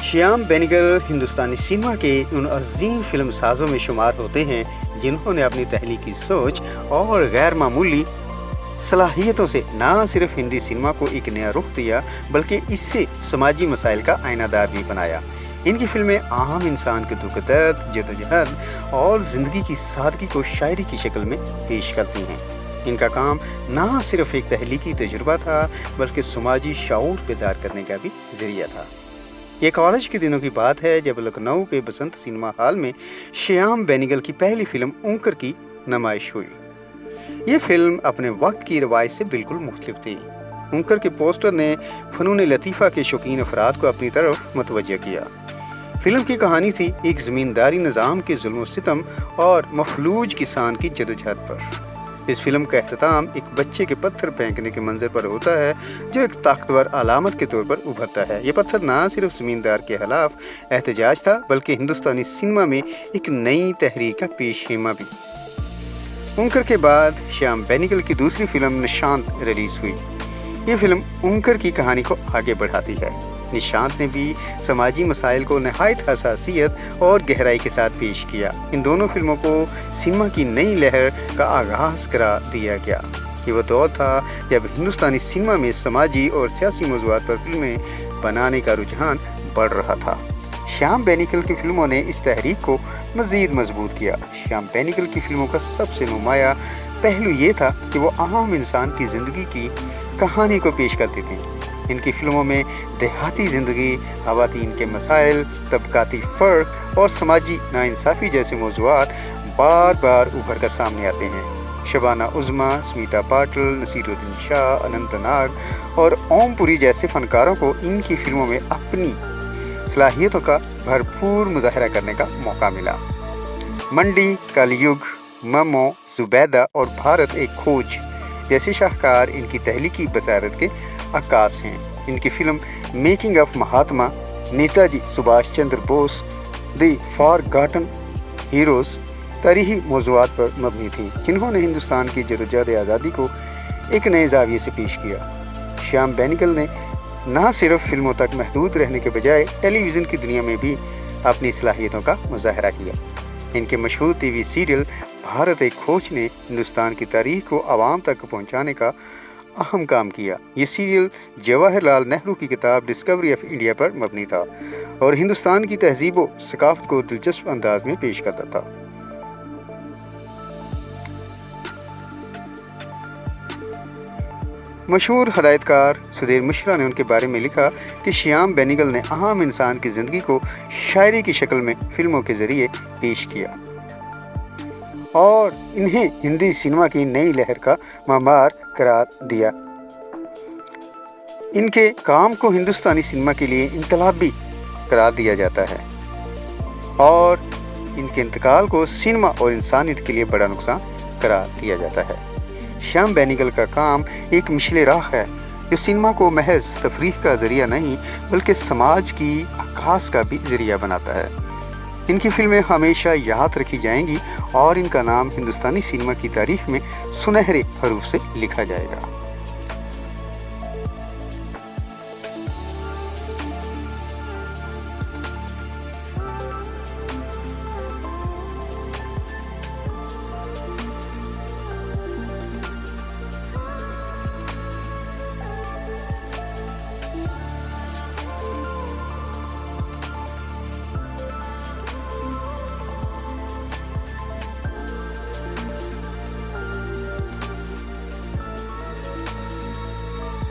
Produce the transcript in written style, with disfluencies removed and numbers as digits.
श्याम बेनेगल हिंदुस्तानी cinema के उन अजीम film साजों में शुमार होते हैं जिन्होंने अपनी तहलीकी सोच और गैर मामूली सलाहियतों से न सिर्फ हिंदी सिनेमा को एक नया रुख दिया बल्कि इससे समाजी मसाइल का आईनादार भी बनाया। इनकी फिल्में आम इंसान के दुख दर्द, जद्दोजहद और ज़िंदगी की सादगी को शायरी की शक्ल में पेश करती हैं। इनका काम न सिर्फ एक तहलीकी तजुर्बा था बल्कि समाजी शऊर बेदार करने का भी ज़रिया था। ये कॉलेज के दिनों की बात है जब लखनऊ के बसंत सिनेमा हॉल में श्याम बेनेगल की पहली फिल्म उंकर की नुमाइश हुई। ये फिल्म अपने वक्त की रवायत से बिल्कुल मुख्तलिफ थी। उंकर के पोस्टर ने फनून लतीफ़ा के शौकीन अफराद को अपनी तरफ मुतवज्जह किया। फिल्म की कहानी थी एक ज़मींदारी निज़ाम के जुल्म सितम और मफलूज किसान की जदोजहद पर। इस फिल्म का अख्ताम एक बच्चे के पत्थर फेंकने के मंजर पर होता है जो एक ताकतवर अलामत के तौर पर उभरता है। ये पत्थर न सिर्फ ज़मींदार के खिलाफ एहतजाज था बल्कि हिंदुस्तानी सिनेमा में एक नई तहरीक का पेशहीमा भी। उंकर के बाद श्याम बेनेगल की दूसरी फिल्म निशांत रिलीज़ हुई। ये फिल्म उंकर की कहानी को आगे बढ़ाती है। निशांत ने भी समाजी मसाइल को नहायत हसासियत और गहराई के साथ पेश किया। इन दोनों फिल्मों को सिनेमा की नई लहर का आगाज़ करार दिया गया। ये वो दौर था जब हिंदुस्तानी सिनेमा में समाजी और सियासी मौज़ूआत पर फिल्में बनाने का रुझान बढ़ रहा था। श्याम बेनेगल की फिल्मों ने इस तहरीक को मज़ीद मजबूत किया। श्याम बेनेगल की फिल्मों का सबसे नुमाया पहलू ये था कि वो आम इंसान की ज़िंदगी की कहानी को पेश करती थी। इनकी फिल्मों में देहाती ज़िंदगी, ख़वातीन के मसाइल, तबकाती फ़र्क और समाजी नाइंसाफ़ी जैसे मौज़ूआत बार बार उभर कर सामने आते हैं। शबाना उज़्मा, स्मिता पाटिल, नसीरुद्दीन शाह, अनंत नाग और ओमपुरी जैसे फ़नकारों को इनकी फिल्मों में अपनी सलाहियतों का भरपूर मुज़ाहरा करने का मौका मिला। मंडी, कलयुग, ममो, ज़ुबैदा और भारत एक खोज जैसे शाहकार इनकी तहलीकी बसारत के अक्कास हैं। इनकी film making of Mahatma, Netaji Subhash Chandra Bose, the forgotten heroes तारीख़ी मौज़ूआत पर मबनी थी जिन्होंने हिंदुस्तान की जदोजहद आज़ादी को एक नए ज़ाविये से पेश किया। श्याम बेनेगल ने न सिर्फ फिल्मों तक महदूद रहने के बजाय टेलीविज़न की दुनिया में भी अपनी सलाहियतों का मुज़ाहरा किया। इनके मशहूर टीवी सीरियल भारत एक खोज ने हिंदुस्तान की तारीख को आवाम तक पहुंचाने का अहम काम किया। ये सीरियल जवाहरलाल नेहरू की किताब डिस्कवरी ऑफ इंडिया पर मबनी था और हिंदुस्तान की तहजीब व सकाफ़त को दिलचस्प अंदाज में पेश करता था। मशहूर हदायतकार सुधीर मिश्रा ने उनके बारे में लिखा कि श्याम बेनेगल ने आम इंसान की ज़िंदगी को शायरी की शक्ल में फिल्मों के ज़रिए पेश किया और इन्हें हिंदी सिनेमा की नई लहर का मामार करार दिया। इनके काम को हिंदुस्तानी सिनेमा के लिए इनकलाबी करार दिया जाता है और इनके इंतकाल को सिनेमा और इंसानियत के लिए बड़ा नुकसान करार दिया जाता है। श्याम बेनेगल का काम एक मिशले राह है जो सिनेमा को महज तफरीह का ज़रिया नहीं बल्कि समाज की अक्कास का भी ज़रिया बनाता है। इनकी फिल्में हमेशा याद रखी जाएंगी और इनका नाम हिंदुस्तानी सिनेमा की तारीख में सुनहरे हरूफ से लिखा जाएगा।